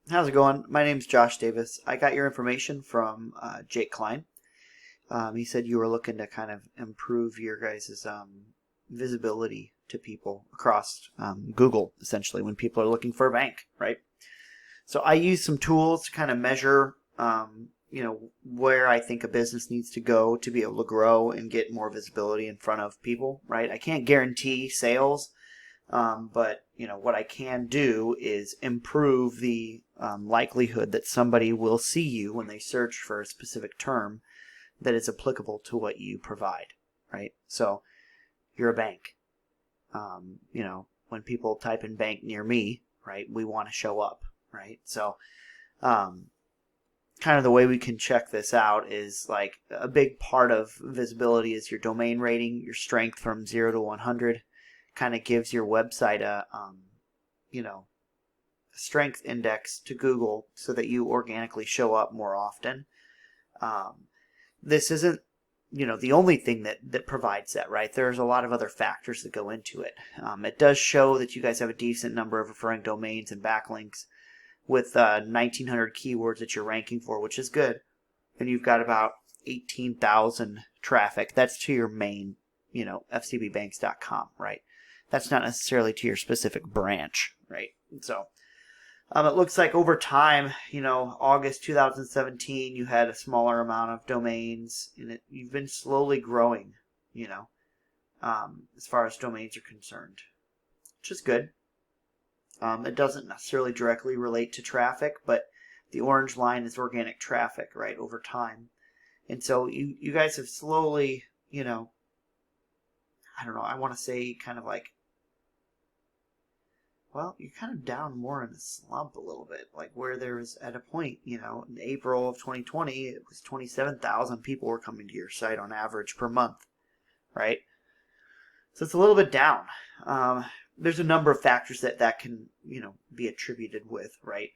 How's it going? My name's Josh Davis. I got your information from Jake Klein. He said you were looking to kind of improve your guys' visibility to people across Google, essentially, when people are looking for a bank, right? So I use some tools to kind of measure, where I think a business needs to go to be able to grow and get more visibility in front of people, right? I can't guarantee sales. But what I can do is improve the likelihood that somebody will see you when they search for a specific term that is applicable to what you provide, right? So you're a bank. When people type in bank near me, right, we want to show up, right? So kind of the way we can check this out is like a big part of visibility is your domain rating, your strength from 0 to 100. Kind of gives your website a strength index to Google so that you organically show up more often. This isn't the only thing that provides that, right? There's a lot of other factors that go into it. It does show that you guys have a decent number of referring domains and backlinks with 1,900 keywords that you're ranking for, which is good. And you've got about 18,000 traffic. That's to your main, FCBBanks.com, right? That's not necessarily to your specific branch, right? So it looks like over time, August 2017, you had a smaller amount of domains, and you've been slowly growing, as far as domains are concerned, which is good. It doesn't necessarily directly relate to traffic, but the orange line is organic traffic, right, over time. And so you guys have slowly, I don't know, I want to say kind of like, well, you're kind of down more in the slump a little bit, like where there was at a point, in April of 2020, it was 27,000 people were coming to your site on average per month, right? So it's a little bit down. There's a number of factors that can, be attributed with, right?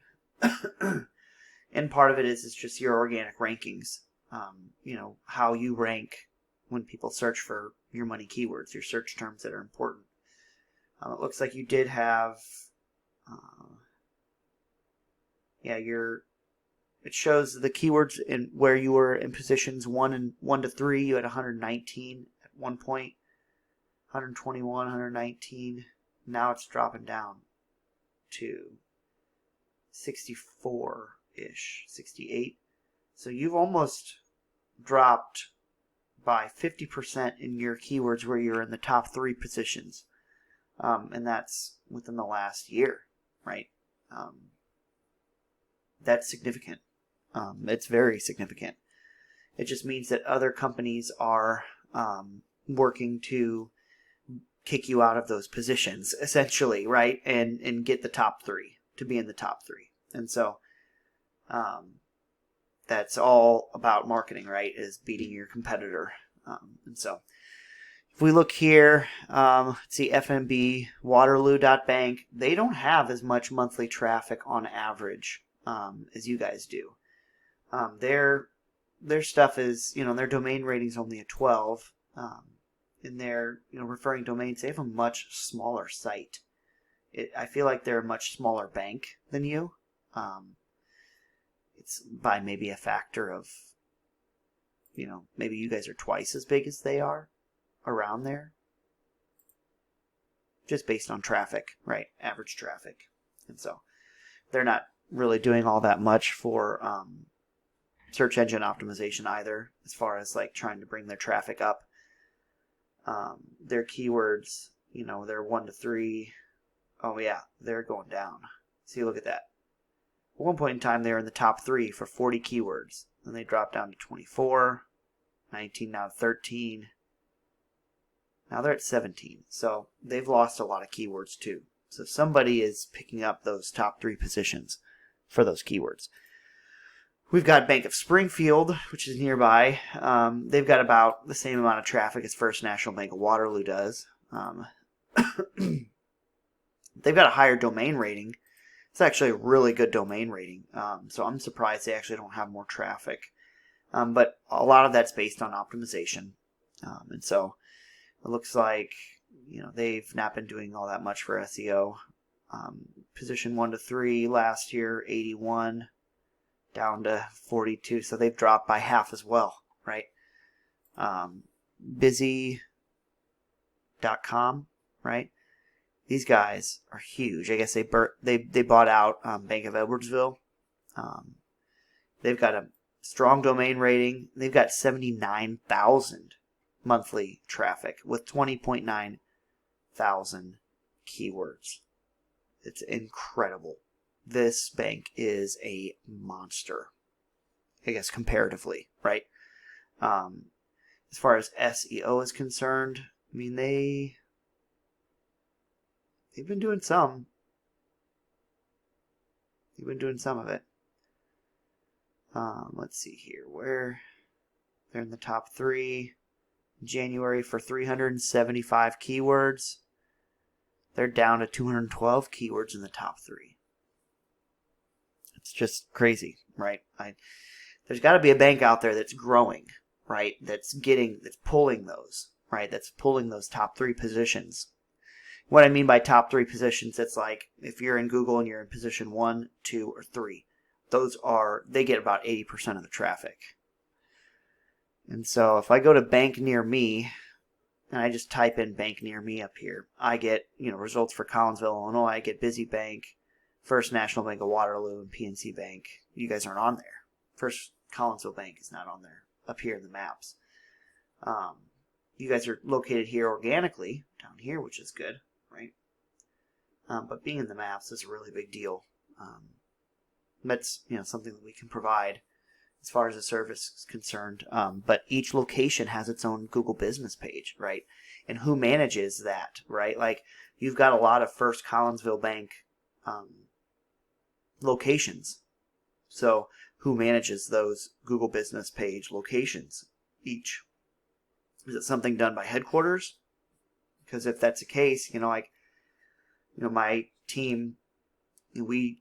And part of it is just your organic rankings, how you rank when people search for your money keywords, your search terms that are important. It looks like you did have, it shows the keywords in where you were in positions 1 to 3. You had 119 at one point, 121, 119. Now it's dropping down to 64-ish, 68. So you've almost dropped by 50% in your keywords where you're in the top 3 positions. And that's within the last year, right? That's significant. It's very significant. It just means that other companies are working to kick you out of those positions, essentially, right? And get the top 3, to be in the top 3. And so that's all about marketing, right? Is beating your competitor. And so if we look here, let's see, FNB, Waterloo.bank, they don't have as much monthly traffic on average as you guys do. Their stuff is, their domain rating is only a 12. In their, referring domains, they have a much smaller site. I feel like they're a much smaller bank than you. It's by maybe a factor of, maybe you guys are twice as big as they are. Around there, just based on traffic, right? Average traffic. And so they're not really doing all that much for search engine optimization either, as far as like trying to bring their traffic up. Their keywords, they're 1 to 3. Oh yeah, they're going down. See, look at that. At one point in time, they were in the top 3 for 40 keywords. Then they dropped down to 24, 19, now 13. Now they're at 17, so they've lost a lot of keywords too. So somebody is picking up those top 3 positions for those keywords. We've got Bank of Springfield, which is nearby. They've got about the same amount of traffic as First National Bank of Waterloo does. They've got a higher domain rating. It's actually a really good domain rating, so I'm surprised they actually don't have more traffic. But a lot of that's based on optimization, and so it looks like they've not been doing all that much for SEO. Position 1 to 3 last year, 81, down to 42. So they've dropped by half as well, right? Busy.com, right? These guys are huge. I guess they bought out Bank of Edwardsville. They've got a strong domain rating. They've got 79,000 monthly traffic with 20.9 thousand keywords. It's incredible. This bank is a monster, I guess, comparatively, right? As far as SEO is concerned, I mean, they've been doing some. They've been doing some of it. Let's see here. Where they're in the top 3. January for 375 keywords. They're down to 212 keywords in the top 3. It's just crazy, right? There's got to be a bank out there that's growing, right? That's pulling those, right? That's pulling those top 3 positions. What I mean by top 3 positions, it's like if you're in Google and you're in position 1, 2, or 3, they get about 80% of the traffic. And so if I go to Bank Near Me, and I just type in Bank Near Me up here, I get, results for Collinsville, Illinois. I get Busy Bank, First National Bank of Waterloo, and PNC Bank. You guys aren't on there. First Collinsville Bank is not on there up here in the maps. You guys are located here organically down here, which is good, right? But being in the maps is a really big deal. That's something that we can provide as far as the service is concerned. But each location has its own Google business page, right? And who manages that, right? Like, you've got a lot of First Collinsville Bank locations. So who manages those Google business page locations each? Is it something done by headquarters? Because if that's the case, my team, we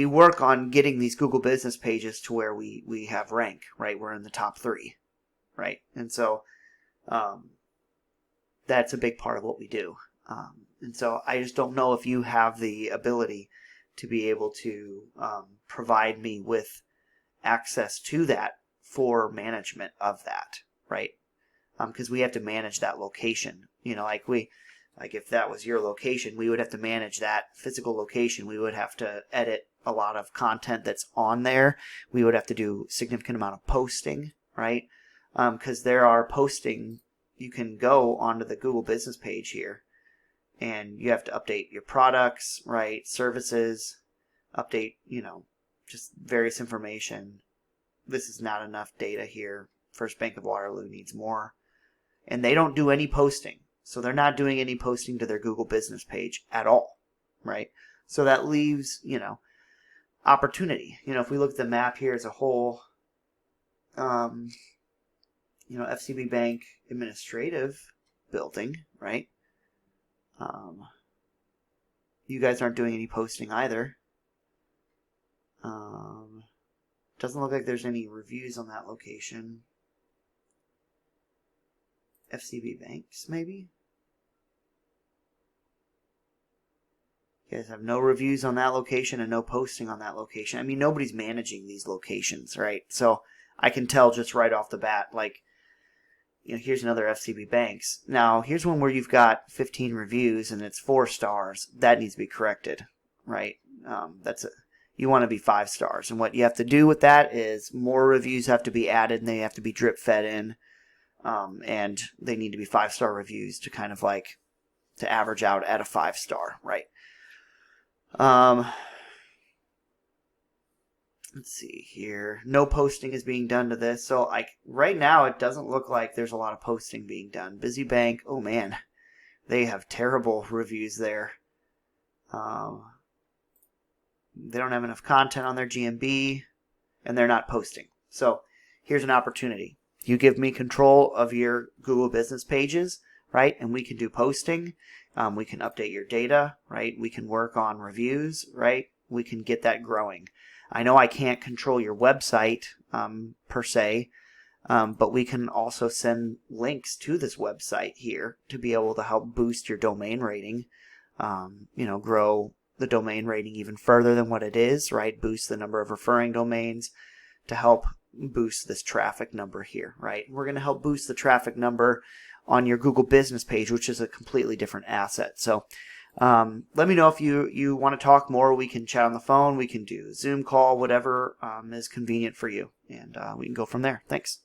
work on getting these Google business pages to where we have rank, right? We're in the top 3, right? And so that's a big part of what we do. And so I just don't know if you have the ability to be able to provide me with access to that for management of that, right? Because we have to manage that location. Like if that was your location, we would have to manage that physical location. We would have to edit a lot of content that's on there. We would have to do a significant amount of posting, right? Because there are posting, you can go onto the Google business page here and you have to update your products, right? Services, update, just various information. This is not enough data here. First Bank of Waterloo needs more. And they don't do any posting. So they're not doing any posting to their Google business page at all, right? So that leaves, opportunity. If we look at the map here as a whole, FCB Bank Administrative Building, right? You guys aren't doing any posting either. Doesn't look like there's any reviews on that location. FCB Banks, maybe? You guys have no reviews on that location and no posting on that location. I mean, nobody's managing these locations, right? So I can tell just right off the bat, like, here's another FCB Banks. Now, here's one where you've got 15 reviews and it's 4 stars. That needs to be corrected, right? You want to be 5 stars. And what you have to do with that is more reviews have to be added and they have to be drip fed in. And they need to be 5-star reviews to kind of like to average out at a 5-star, right? Let's see here. No posting is being done to this. So right now it doesn't look like there's a lot of posting being done. Busy Bank, oh man, they have terrible reviews there. They don't have enough content on their GMB and they're not posting. So here's an opportunity. You give me control of your Google business pages, right? And we can do posting. We can update your data, right? We can work on reviews, right? We can get that growing. I know I can't control your website per se, but we can also send links to this website here to be able to help boost your domain rating. grow the domain rating even further than what it is, right? Boost the number of referring domains to help boost this traffic number here, right? We're going to help boost the traffic number on your Google business page, which is a completely different asset. So let me know if you want to talk more. We can chat on the phone. We can do a Zoom call, whatever is convenient for you. And we can go from there. Thanks.